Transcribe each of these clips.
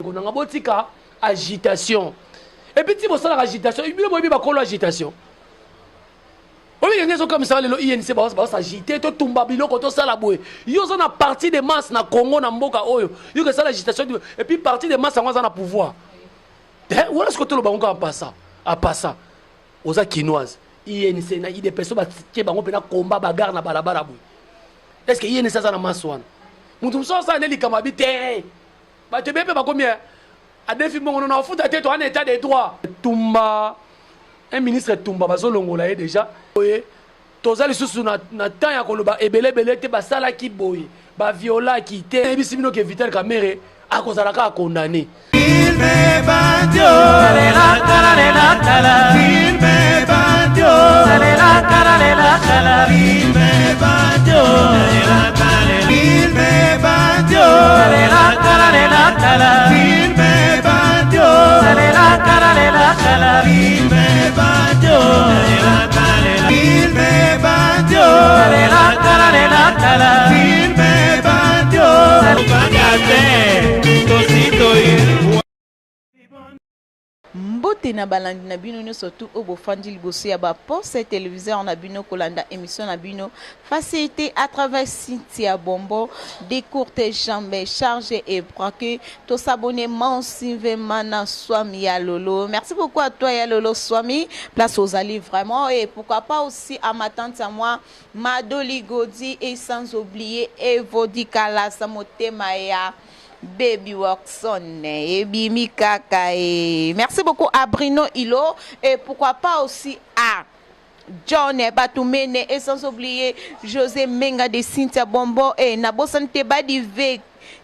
On a botika agitation. Et puis si vous avez agitation, il y a une agitation. Oui, il y a comme ça, le INC va s'agiter, tout le monde va s'alabouer. Il y a une partie des masses na Congo, na Mboka, il y a l'agitation, et puis partie des masses, on a pouvoir. Où est-ce que tout le monde a passé? À passer. Aux Akinoises. INC, il y a des personnes qui ont combat, bagarre, na balabala. Est-ce que INC a une masse? Nous sommes ça, les Kamabi, bah tu peux pas combien à défi mon on a foutu à tête en état de droit Tumba un ministre Tumba bazolongola déjà oye tozali susu na temps ya koloba ebele te basala ki boye ba viola ki te bisimino ke Vital Kamerhe akozala ka condamné il me bandio la kala il me bandio la kala il me bandio la kala il me bandio la kala il me bandio la kala il me bandio la kala il me bandio la kala il me bandio Mbote na balandi na bino nyo surtout au bofandi liboso ya ba poste téléviseur na bino kolanda émission na bino facilité à travers Cynthia Bombo des courtes jambes chargées et braquées to s'abonner massivement na Swami ya Lolo. Merci beaucoup à toi ya Lolo Swami, place aux alliés vraiment et pourquoi pas aussi à ma tante à moi Madoli Godi et sans oublier Evodi Kala Samotema ya Baby Waxon et Bimi Kaka et merci beaucoup à Bruno Hilo et pourquoi pas aussi à John Batoumene et sans oublier José Menga de Cynthia Bombo et Nabosante Badive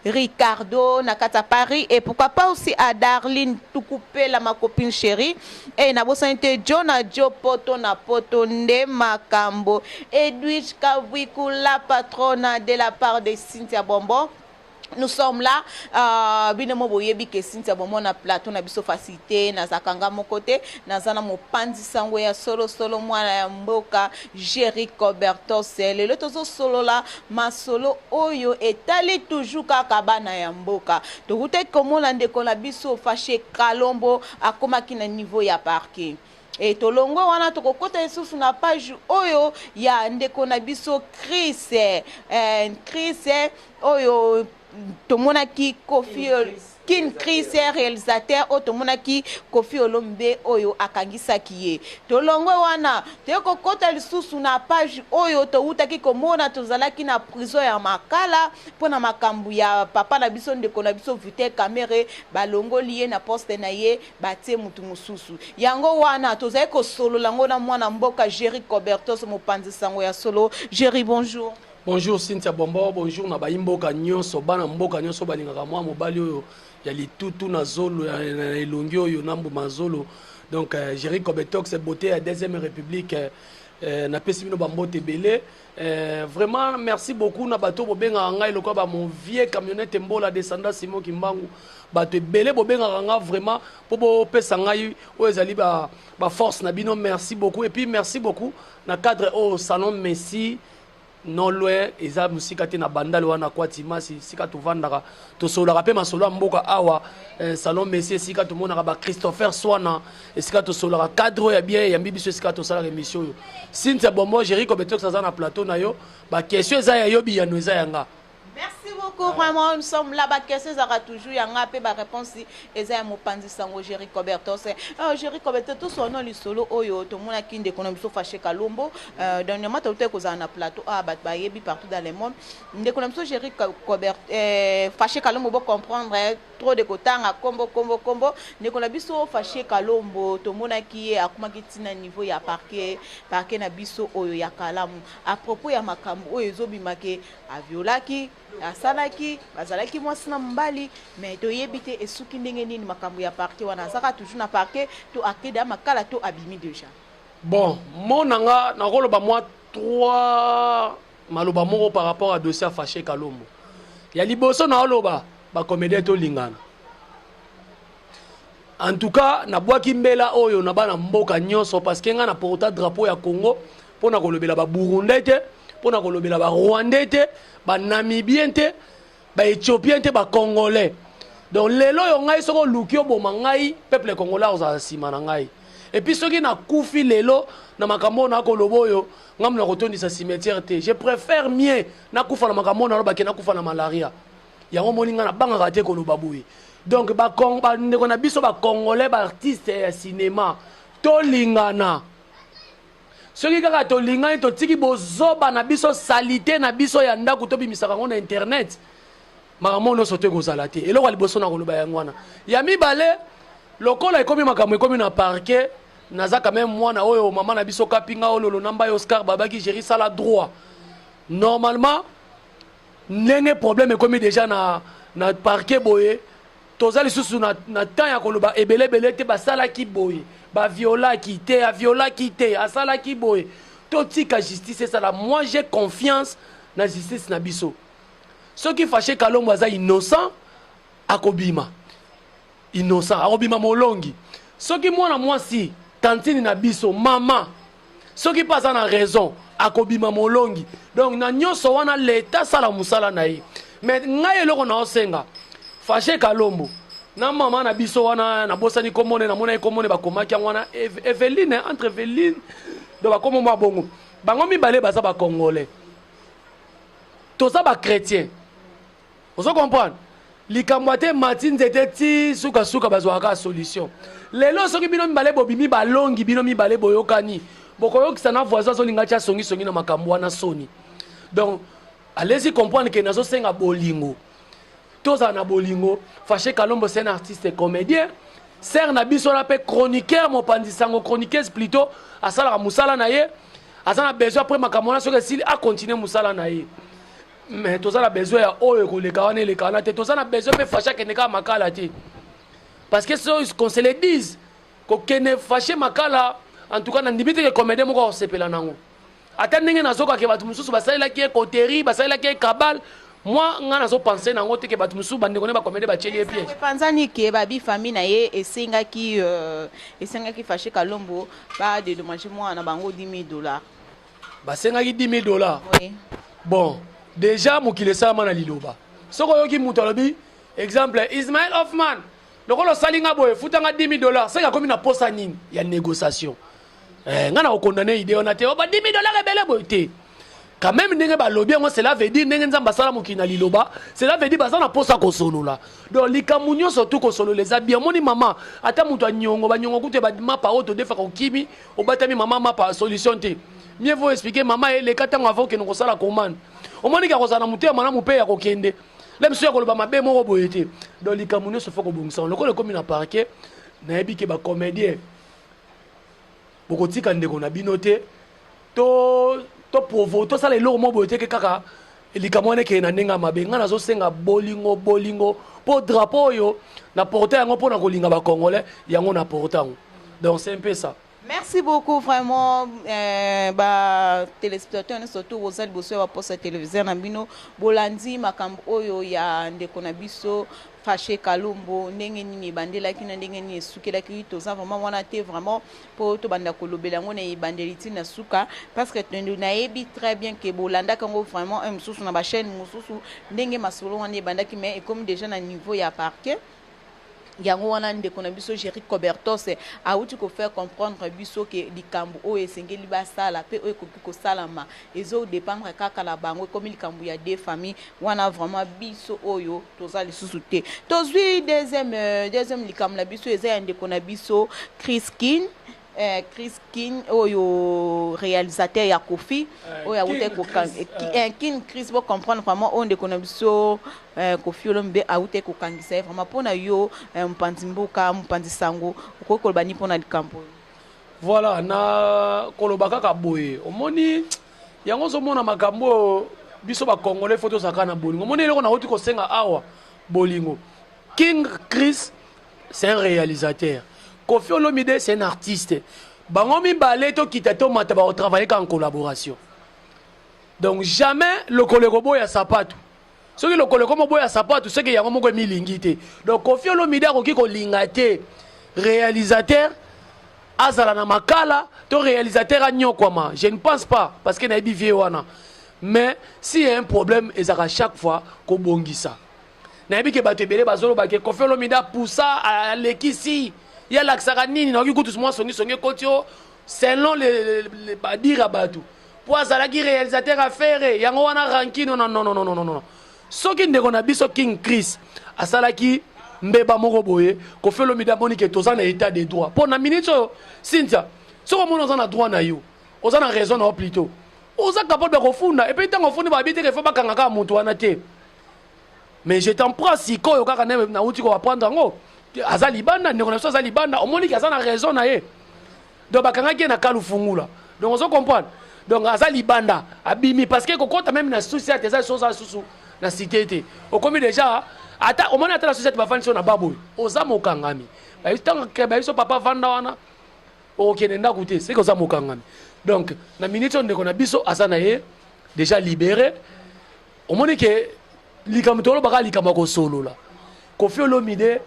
Ricardo Nakata Paris et pourquoi pas aussi à Darlene Toukoupé la ma copine chérie et Nabosante John Joe Poto na Poto Nde Makambo Edwige Kawiku la patronne de la part de Cynthia Bombo. Nous sommes là, binemo boyebi ke Cynthia Bombo na plateau na biso facilité na zakanga mon côté na zana mo pandi sango ya solo mwana ya mboka Jerry Coberto c'est le tozo solo là ma solo oyo etali toujours kaka bana ya mboka to kute komo la ndeko na biso fâché Kalombo akomaki na niveau ya parking. Et tolongo wana tokokota lisusu na page oyo ya ndeko na biso Chris oyo tomona ki Kofi Kin Chris réalisateur o tomona ki Kofi Olombe oyo akangisa kiye tolongo wana teko kota lisusu na page oyo to utaki komona tozalaki na prison ya Makala pona makambu ya papa na biso ndeko na biso Vital Kamerhe balongo lié na poste na ye batie mutu mususu yango wana tozali ko solo lango na mwana mboka Jerry Coberto mo panzi sango ya solo. Jerry, bonjour. Bonjour Cynthia Bombo, bonjour na baimboka nyonso bana mboka nyonso balingaka mwa mobali oyo ya litutu na zolo ya elongi oyo nambu mazolo donc Jerry Coberto c'est beauté à deuxième république na pesi bino bambote belé vraiment merci beaucoup na bato bobenga ngai lokwa ba mon vieux camionnette mbola descendant Simon Kimbangu bato belé bobenga nga vraiment po bo pesa ngai o ezali ba force na bino merci beaucoup et puis merci beaucoup na cadre au salon Messi non loin eza musika te na bandali wana kwa timasi sika tovandaka tosolaka pe masolo mboka awa salon Messi sika tomonaka ba Christopher Swana sika tosolaka cadre ya bien ya mbibiso sika tosala émission yo Cynthia Bombo Jerry Coberto ça na plateau na yo ba question eza ya yobi ya no eza yanga. Merci beaucoup, vraiment, nous sommes là-bas, qu'est-ce que ça a toujours, il y a un peu de réponse, et ça, mon pandi sango, Jerry Coberto, c'est, Jerry Coberto, tout son nom, le solo, oyo, tout le monde a qui d'économie, sauf fâché Kalombo, dernièrement, tu as été un plateau, yebi partout dans le monde, d'économie, Jerry Coberto, fâché Kalombo, pour comprendre, trop de quotas, combo, d'économie, fâché Kalombo, tout le monde a qui est à comment qui tient un niveau, il y a parquet na biso, oyo, ya Kalamu, à propos, il y a makambo, oyo, zobi make, a violaki, asalaki bazalaki mwasi na mbali mais to yebite esuki ndenge nini makambo ya parquet wana zaka toujours na parquet to akeda makala to abimi déjà. Bon monanga na koloba moi 3 maloba moko par rapport à dossier fâché Kalombo ya liboso na oloba ba comédien to lingana en tout cas na bwaki mbela oyo na bana mboka nyonso parce que nga na porta drapeau ya Congo pona kolobela ba Burundais te pona kolobela ba Rwandais te ba Namibien te ba Éthiopien te ba Congolais donc lelo yo ngai soko luki oboma ngai peuple congolais ozala nsima na ngai et puis soki nakufi lelo na makambo na koloba oyo ngai na kotondisa cimetière te je préfère mieux nakufa na makambo na lobake nakufa na malaria yango moni ngai nabangaka te koloba boye donc bandeko na biso bacongolais baartiste ya cinéma tolingana soki kaka tolingani totiki bozoba na biso salite na biso ya ndako tobimisaka yango na internet makambo nyonso te ekozala te eloko ya liboso na koloba yango wana ya mibale lokola ekomi makambo ekomi na parquet naza quand même mwana oyo mama na biso kapinga ololo namba yo Oscar babaki gérer ça la droit normalement ndenge problème ekomi déjà na parquet boye toza lisusu na temps ya koloba ebelebele te basalaki boye baviolaki te aviolaki te asalaki boye totika justice esala moi j'ai confiance na justice na biso soki fâché Kalombo aza innocent akobima innocent akobima molongi soki mwana mwasi tantini na biso mama soki pas na raison akobima molongi donc na nyonso wana l'état sala musala na ye mais ngai eloko na osenga fâché Kalombo na mama na biso wana na bosani komone na mona komone bakomaki wana Evelyne entre Evelyne do bakomo mwa bongo bango mibale baza ba congolais toza ba chrétien vous comprenez likambo te Martin zete ti suka suka bazwaka solution lelo soki bino mibale bobimi balongi bino mibale boyokani bokoyokisa na voisin zolinga tia songi na makambo wana soni donc allez-y comprendre que nazo senga bolingo toza na bolingo fâché Kalombo c'est un artiste comédien ser na biso la pe chroniqueur mopandi sango chroniqueuse plutôt asala musala na ye azana besoin après makambo wana soki s'il a continuer musala na ye mais toza na besoin ya oyo koleka wana eleka wana te toza na besoin pe fâché keneka makala te parce que ceux qu'on se le dise ko kene fâché makala en tout cas na ndimite ke comédien moko osepela nango ata ndenge nazoka ke batu mususu basalelaki ye koteri basalelaki ye kabal moi nga nazo penser nango te ke batu mususu bandeko ne bacomédie batieli ye piège panzani ke babi famille na ye esengaki fâché Kalombo ba dédommager moi na bango $10,000 basengaki $10,000 oui. Bon déjà mokili esalama na liloba soki oyoki moto alobi exemple Ismaël Hoffman lokolo osalinga boye futanga $10,000 seka komi na posa nini ya négociation nga na kokondane idée wana te oba $10,000 ebele boye te quand même ndenge balobi yango cela veut dire ndenge nzambe asala mokili na liloba cela veut dire baza na posa kosolola donc likambo nyonso tu kosolola eza bien moni mama ata moto anyongo banyongo kute bamapa oyo todefaka okimi obatami mama mapa solution te mieux vaut expliquer mama eleka ntango avant okende kosala commande omoniki akozala na motu ya malamu mpe ya kokende le mosusu ya koloba mabe moko boye te donc likambo nyonso fo kobongisa lokola ekomi na parquet nayebi ke bacomédien bokotika ndeko na bino te to provo tosala eloko mo boye te ke kaka likambo wana ekeye na ndenge ya mabe ngai nazosenga bolingo mpo drapeau oyo na porte yango mpo na kolinga bacongolais yango na porte yango donc c'est un peu ça. Merci beaucoup vraiment téléspectateurs surtout aux alboso wa poste téléviseur na bino bolandi makambo oyo ya ndeko na biso fâché Kalombo ndenge nini bandelaki na ndenge nini sukelaki toza vraiment wana te vraiment pour to banda kolobela ngo na bandeliti na suka parce que na yebi très bien que bolanda kango vraiment un mususu na ba chaîne mususu ndenge masolo wana bandaki mais comme déjà na niveau ya parquet yango wana ndeko na biso Jerry Cobertos auti ko faire comprendre biso ke likambo oyo esengeli basala pe oyo koki kosalama ezo dépendre kaka la bango comme likambo ya deux familles wana vraiment biso oyo toza lisusu te tozwi deuxième likambo na biso eza ya ndeko na biso Chris Kin oyo réalisateur ya Kofi oyo aute ko Kin Chris pour comprendre vraiment on de konabiso Kofi Olombe aute ko kangisa vraiment pona yo mpanzi mboka mpanzi sango ko kolba ni pona likambo voilà na koloba kaka boye omoni yango zo mona makambo biso ba congolais photo sakana bolingo omoni eloko na oti ko senga awa bolingo King Chris c'est un réalisateur Kofi Olomide c'est un artiste. Bango mibale to kitato mata ba travailler en collaboration. Donc jamais le koleko ya sapatu. Ce que le koleko mo ya sapatu c'est que yango moko milingi te. Donc Kofi Olomide akoki ko lingate réalisateur azala na makala to réalisateur anyokwama. Je ne pense pas parce que na bi vie wana. Mais s'il y a un problème ezaka chaque fois ko bongisa. nayebi ke bato ebele bazoloba ke Koffi Olomide poussa alekisi ya lakisaka nini naoki kutu mwa songi ekoti o selon le badire ya bato po azalaki réalisateur affaire yango wana rankino non soki ndeko na biso King Chris asalaki mbeba moko boye Koffi Olomide amoni ke toza na état de droit mpo na minute oyo Cynthia soki omoni oza na droit na yo oza na raison na yo plutôt oza capable ya kofunda epuis ntango ofundi babi te ke fo bakanga kaka moto wana te mais je t'en prends sikoyo kaka nauti koapprendre yango aza libanda ndeko na biso aza libanda omoni ke aza na raison na ye donc bakangaki ye na kalu fungula donc ozo comprendre donc aza libanda abimi parce que kokota même na société eza soza susu na cité te okomi déjà ata omoni ata na société bafandi so na baboy oza mokangami ntango babiso papa vanda wana okende ndako te seke oza mokangami donc na minute ndeko na biso aza na ye déjà libéré omoni ke likambo tolobaka likambo kosolola Koffi Olomide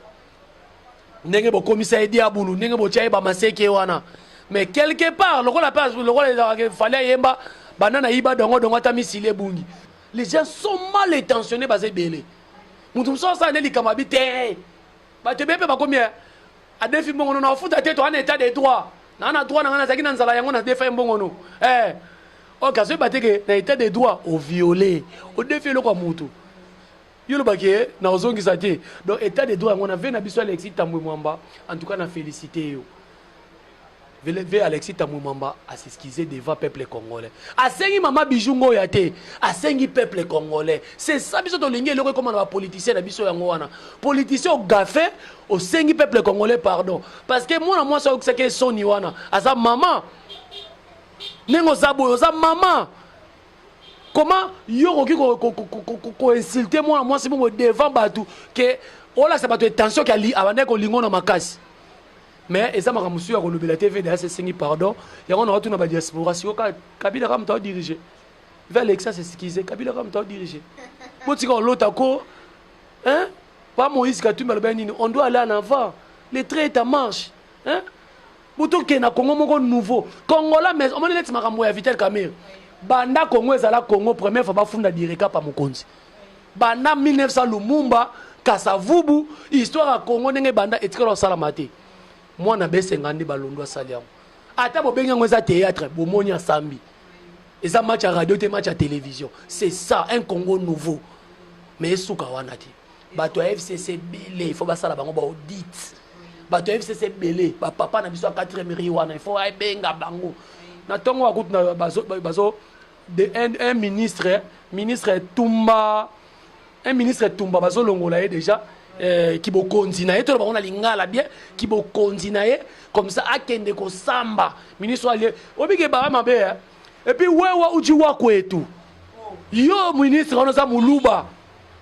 ndenge bokomisa edi abulu ndenge botia ye bamaseke wana mais quelque part lokola fallait yemba banana yiba dongo ata misile bungi les gens sont mal intentionnés basé belé mutu so sa ne likambo bité bato bebe bakomi a défi mbongo na futa te to en état de droit na droit na zaki na nzala yango na défi mbongo no o kaso bateke na état de droit au violer au défi le kwa mutu yolo baké na ozongisa te donc état de droit on a vu na biso Alexis Tambwe Mwamba en tout cas na félicité yo ve Alexis Tambwe Mwamba a s'excuser devant peuple congolais asengi mama bijungo ya te asengi peuple congolais c'est ça biso to lingi eloko comme na politicien na biso yango wana politicien au gafé au sengi peuple congolais pardon parce que moi ça que c'est soni wana asa maman nengo zabo za maman comment yo ko insulter moi c'est bon devant batu que oh là c'est pas tension qui ali abandé ko lingo na makasi mais eza makamusu ya kolobela TV de c'est sengi pardon yango na watu na ba diaspora si Kabila comme toi diriger vers Alexa c'est s'excuser Kabila comme toi diriger botika l'autre ko hein pas Moïse Katumbi le benini on doit aller en avant les traits est en marche hein boto ke na Congo moko nouveau Congolais mais on m'a dit makambo ya Vital Kamerhe banda Congo ezala Congo première fois bafunda direka pa mokonzi banda 1900 Lumumba Kasavubu histoire ya Congo ndenge banda etikala salama te mwana besengandi balondo asali yango ata bobengi yango eza théâtre bomoni ya sambi eza match ya radio te match ya télévision c'est ça un Congo nouveau mais esuka wana te bato ya FCC belé il faut basala bango ba audit bato ya FCC belé ba papa na biso 4e ri wana il faut benga bango na tongo akutu na bazo de un ministre Tumba un ministre Tumba bazo longola ye déjà qui bo continuer to ba on a lingala bien qui bo continuer comme ça akende ko samba ministre ali obike ba mabe et puis wewa uji wako etu yo ministre on za muluba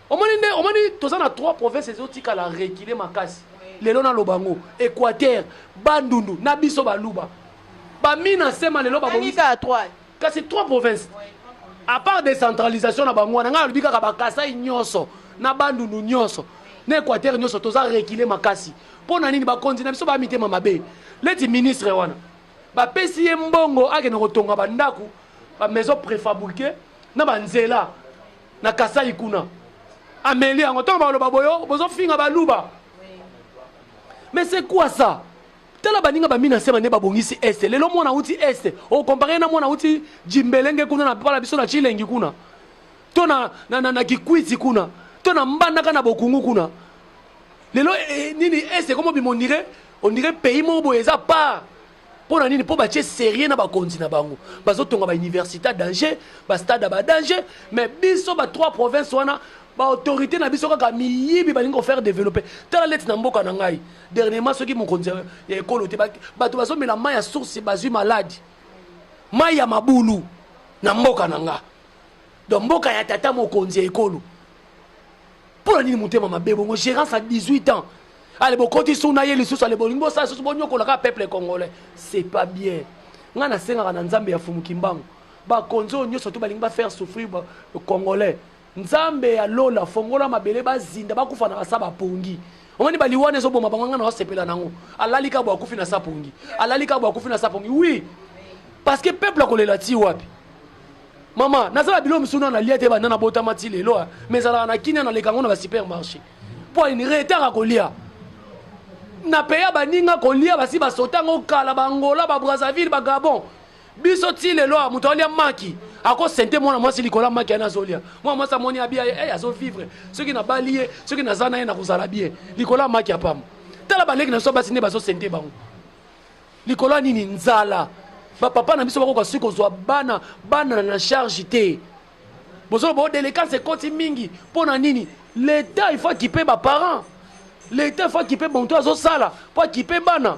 omoni toza na 3 provinces ezotika la reculer makasi lelo na lobango Équateur Bandundu na biso baluba ba mina sema lelo ba bonisa 3 kasi 3 provinces à part décentralisation na bango na nga lubika ka bakasa nyoso na Bandundu nyoso na Équateur nyoso toza reculer makasi pona nini ba continue biso ba mitema mabe leti ministre wana ba pesi mbongo akene kotonga bandaku ba maison préfabriquée na banzela na Kasai kuna Amélie en autant ba boyo bozo finga baluba mais c'est quoi ça tala baninga ba mina sema ne ba bongisi est lelo mona uti est o comparer na mona uti jimbelenge kuna na pala biso na chilengi kuna to na kikwiti kuna to na mbanda kana bokungu kuna lelo nini est comme on dirait pays mo boeza pas pona nini po ba che sérieux na ba continent bango bazo tonga ba université danger ba stade ba danger mais biso ba 3 provinces wana ba autorité na biso kaka miyibi balingo faire développer tala leti na mboka na ngai dernièrement soki mon conseil ya ekolo te bato bazo mela mai ya source bazui malade mai ya mabulu na mboka na nga donc mboka ya tata mokonzi ya ekolo pour nini mutema mabe bongo gérance à 18 ans allez bokoti suna ye lisusu ale bolingo sa susu bonyokola ka peuple congolais c'est pas bien nga na senga na nzambe ya fumu kimbango ba konzo nyoso to balinga faire souffrir ba congolais nzambe ya lola fongola mabele bazinda bakufa na basaba pongi omoni baliwane zo boma banganga na osepela nango alalika bo akufi na sapongi alalika bo akufi na sapongi oui parce que peuple akolela ti wapi Maman, nazala bilo msuna na liete ba nana bota mati lelo, mais ala na kinya na lekango na supermarché. Pour une retard à kolia. Na peya baninga kolia basi ba sotango kala bangola ba Brazzaville ba Gabon. Biso ti lelo muto alia maki. Ako sente mona mwasi likola maki ana zolia. Moi ça moni abia azo vivre. Ceux qui na balié, ceux qui na zana na kozala bien. Likola maki apam. Tala baleki na so basi ne baso sente bango. Likola nini nzala. Ba papa na biso bako kasi kozwa bana na charge te. Bozo bo déléquence konti mingi pona nini? L'État il faut équiper ba parents. L'État il faut équiper bon toi zo sala, pour équiper bana.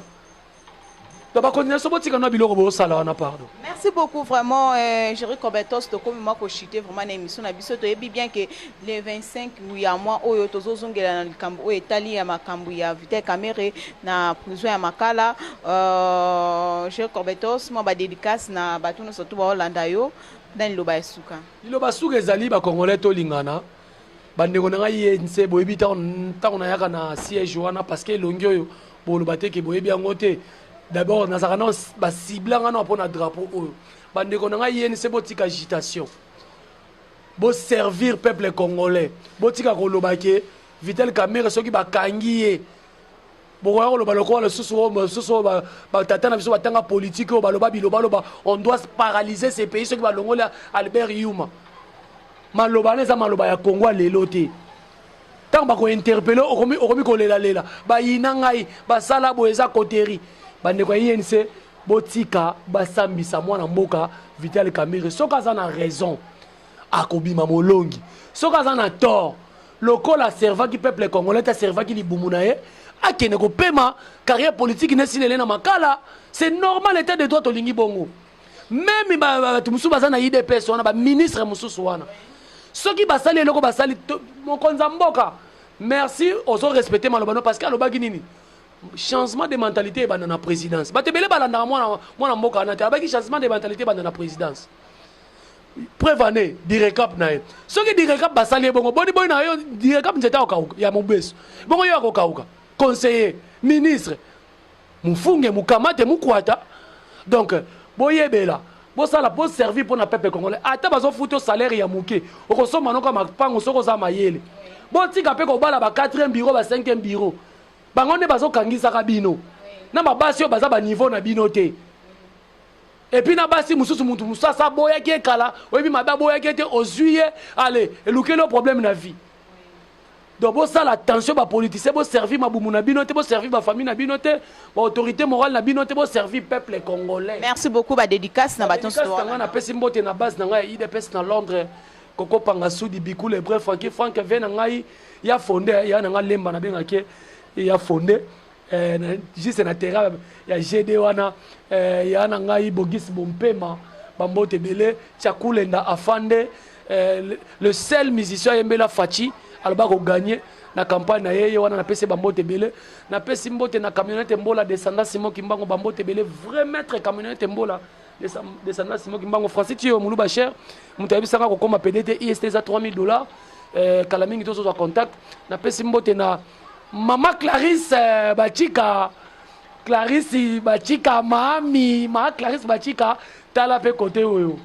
Merci beaucoup vraiment, Jerry Kobetos, de comme moi chité vraiment une émission na biso to yebi bien que les 25 ya mois oyo tozozongela na likambo oyo etali ya makambo ya Vital Kamerhe na prison ya Makala. Jerry Kobetos mo ba dédicace na batuno surtout ba Holanda yo dans loba suka. Loba suka ezali ba Congolais to lingana. Bandeko na ngai nse boyebi ta on yaka na siège wana parce que longi oyo bo lobate ke boyebi angote. D'abord, nous avons ciblé un drapeau. Nous avons une agitation. Pour servir le peuple congolais. Pour que Vital Kamerhe soit kangié. Politique, on doit paralyser ces pays. Albert Youma. Malobanese maloba ya Congo lelote. Tant bako interpeller okomi kolela lela. Ba yinangai ba sala boeza koteri. Bandeko INC botika basambisa mwana mboka Vital Kamerhe soka za na raison akobima molongi soka za na tort lokola serva ki peuple congolais ta serva ki libumuna ye akene ko pema carrière politique ne silele na Makala c'est normal état de droit olingi bongo même ba tumusu baza na IDPS wana ba ministre mususu wana soki basali eloko basali mokonza mboka merci ozo respecter malobano parce que alobaki nini changement de mentalité dans la présidence. Batebele balanda moi mboka na te changement de mentalité dans la présidence. Prévané direcap na ye. Soki direcap basali bongo boni boy na yo direcap nzeta okauka ya mobeso. Bongo yo akokauka. Conseiller, ministre, mufunge mukamate mukwata. Donc boyebela bosala bo servir pour na peuple congolais. Ata bazo futo salaire ya muke. Okosoma noko mapango soko za mayele. Botika pe ko bala ba 4e bureau ba 5e bureau. Bangonde bazo kangisa kabino na mabasi yo baza ba niveau na bino te et puis na basi mususu muntu musasa boya ki ekala oyebi mabe boya ki te ozuye allez eluke le problème na vie donc bo ça la tension ba politicien bo servir mabumu na bino te bo servir ba famille na bino te ba autorité morale na bino te bo servir peuple congolais. Merci beaucoup ba dédicace na baton sto na pesi mbote na base na ngai IDPS na Londres Koko Pangasudi Bikule bref Frank vient na ngai ya fondé ya na ngai lemba na benga ke il a fondé juste na terrain ya GD wana ya na ngai Bogis Bompema Bambote Bele Chakulenda Afande le seul musicien Yembela Fachi alba ko gagner na campagne na yeye wana na pese Bambote Bele na pesi mbote na camionnette Mbola descendant Simon Kimbango Bambote Bele vrai maître camionnette Mbola descendant Simon Kimbango Francis Tio Muluba cher mutabi sanga ko koma PDT IST za $3000 kalamingi to so contact na pesi mbote na Mama Clarisse Bachika mami ma Clarisse Bachika tala pe côté oyo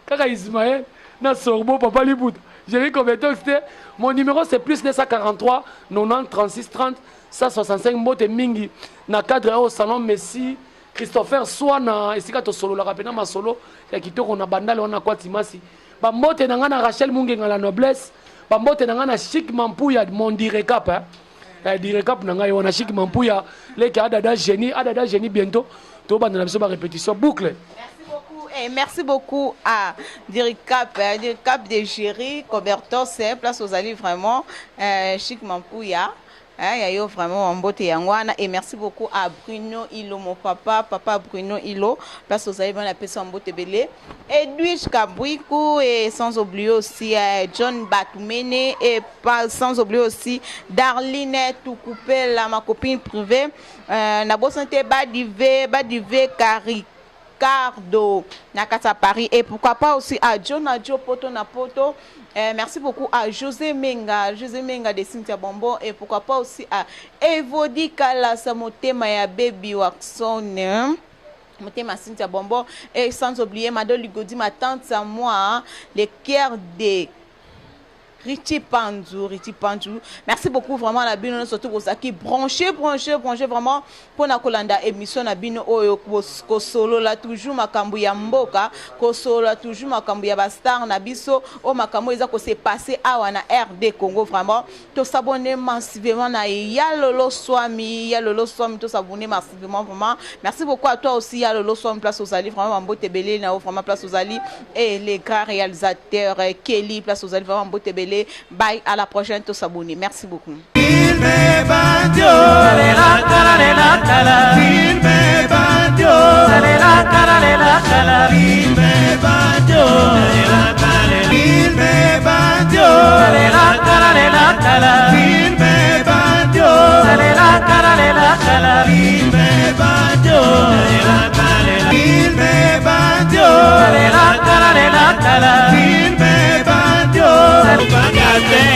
kaka Ismaël na Sorbo papa Libout Jerry Kobetos mon numéro c'est plus 943 90 36 30 165 mbote mingi na cadre au salon Messi Christopher Swana esika to solo la rapena masolo ya kitoko na bandale wana kwa timasi ba mbote na ngana Rachel Mungenga la noblesse ba mbote na ngana Chic Mampuya mon direcap direcap na ngai wana Chic Mampuya leki adada génie bientôt to banda na biso ba répétition boucle. Merci beaucoup et merci beaucoup à direcap de Jerry Kobetos place aux alliés vraiment Chic Mampuya. Il y a eu vraiment un beau témoignage et merci beaucoup à Bruno Ilo, mon papa Bruno Ilo, place aux aïeux, on appelle ça un beau tébélé. Edwige Kabouikou et sans oublier aussi John Batmene et sans oublier aussi Darline Toukoupé, ma copine privée. Nabo santé Badive Cardo Nakata Paris et pourquoi pas aussi à John Adjo Poto Napoto. Merci beaucoup à José Menga de Cynthia Bombo et pourquoi pas aussi à Evodi Kala Samotema ya Baby Waxon. Motema Cynthia Bombo et sans oublier Mado Ligodi, ma tante à moi, les cœurs de Richie Pandu. Merci beaucoup vraiment la bino surtout pour ça qui branché vraiment pour na kolanda émission na bino oyo ko solo la toujours makambu ya mboka ko solo la toujours makambu ya ba star na biso o makambu eza ko se passer awa na RD Congo vraiment to s'abonner massivement na ya lolo swami to s'abonner massivement vraiment. Merci beaucoup à toi aussi ya lolo swami place aux ali vraiment Mbote Belé na vraiment place aux ali et les grands réalisateurs Kelly place aux ali vraiment Mbote Belé. Bye, à la prochaine, tous abonnés. Merci beaucoup. Il me bandio, il me bandio, il me bandio, il me bandio, il me bandio, il me bandio, il me bandio, il me bandio.